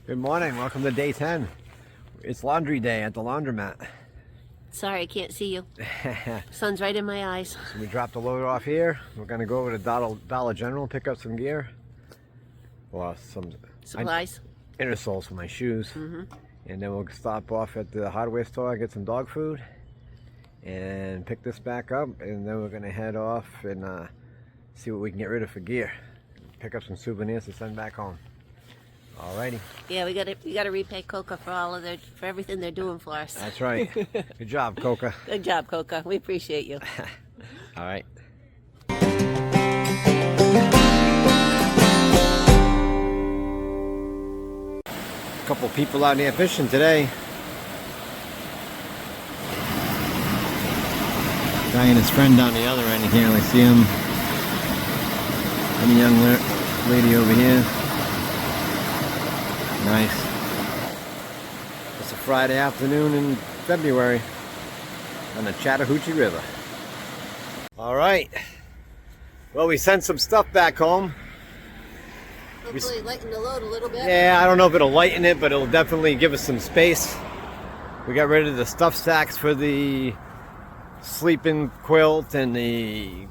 Good morning. Welcome to day 10. It's laundry day at the laundromat. Sorry, I can't see you. Sun's right in my eyes. So we dropped the load off here. We're going to go over to Dollar General, pick up some gear. Well, some Supplies. Inner soles for my shoes. And then we'll stop off at the hardware store, get some dog food, and pick this back up. And then we're going to head off and see what we can get rid of for gear. Pick up some souvenirs to send back home. Alrighty. Yeah, we gotta repay Coca for everything they're doing for us. That's right. Good job, Coca. Good job, Coca. We appreciate you. All right. A couple people out there fishing today. Guy and his friend down the other end. You can't really see him. And a young lady over here. Nice. It's a Friday afternoon in February on the Chattahoochee River. All right. Well, we sent some stuff back home. Hopefully lighten the load a little bit. Yeah, I don't know if it'll lighten it, but it'll definitely give us some space. We got rid of the stuff sacks for the sleeping quilt and the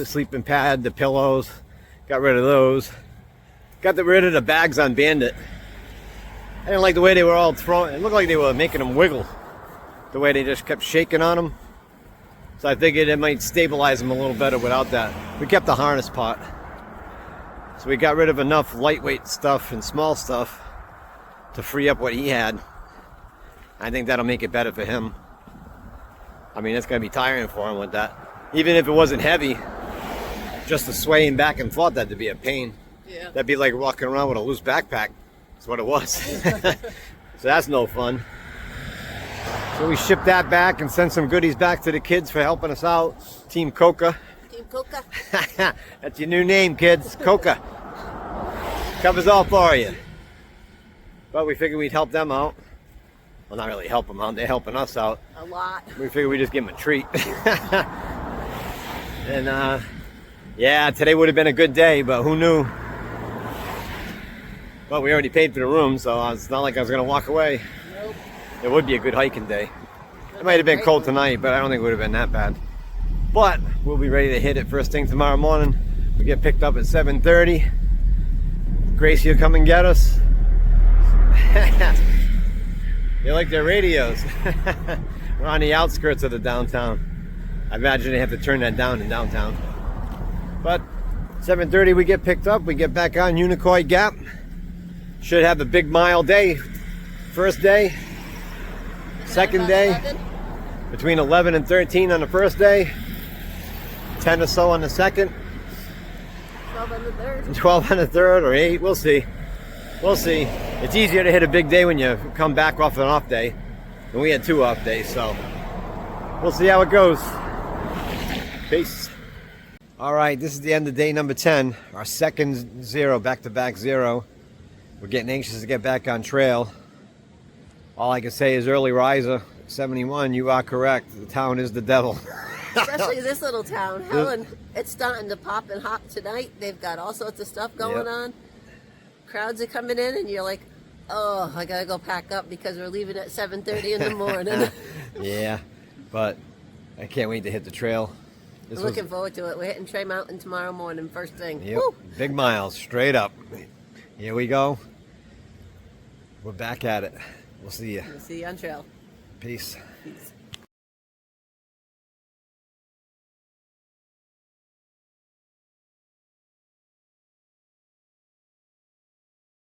sleeping pad, the pillows. Got rid of those. Got rid of the bags on Bandit. I didn't like the way they were all thrown. It looked like they were making them wiggle. The way they just kept shaking on them. So I figured it might stabilize them a little better without that. We kept the harness part. So we got rid of enough lightweight stuff and small stuff to free up what he had. I think that'll make it better for him. I mean, it's going to be tiring for him with that. Even if it wasn't heavy, just the swaying back and forth, that'd be a pain. Yeah. That'd be like walking around with a loose backpack. That's what it was. So that's no fun. So we shipped that back and sent some goodies back to the kids for helping us out. Team Coca. Team Coca. That's your new name, kids. Coca. Covers all for you. But we figured we'd help them out. Well, not really help them out. They're helping us out. A lot. We figured we'd just give them a treat. And yeah, today would have been a good day, but who knew? Well, we already paid for the room, so it's not like I was going to walk away. Nope. It would be a good hiking day. It might have been cold tonight, but I don't think it would have been that bad. But we'll be ready to hit it first thing tomorrow morning. We get picked up at 7:30. Gracie will come and get us. They like their radios. We're on the outskirts of the downtown. I imagine they have to turn that down in downtown. But 7:30 we get picked up. We get back on Unicoi Gap. Should have a big mile day. First day. Second day. 11? Between 11 and 13 on the first day. 10 or so on the second. 12 on the third. And 12 on the third or 8. We'll see. We'll see. It's easier to hit a big day when you come back off an off day. And we had 2 off days, so we'll see how it goes. Peace. All right, this is the end of day number 10. Our second zero, back-to-back zero. We're getting anxious to get back on trail. All I can say is early riser, 71, you are correct. The town is the devil. Especially this little town. Helen, it's starting to pop and hop tonight. They've got all sorts of stuff going on. Crowds are coming in and you're like, oh, I gotta go pack up because we're leaving at 7:30 in the morning. Yeah, but I can't wait to hit the trail. I'm looking forward to it. We're hitting Trey Mountain tomorrow morning, first thing. Yep, Woo! big miles, straight up. Here we go. We're back at it. We'll see you. We'll see you on trail. Peace. Peace.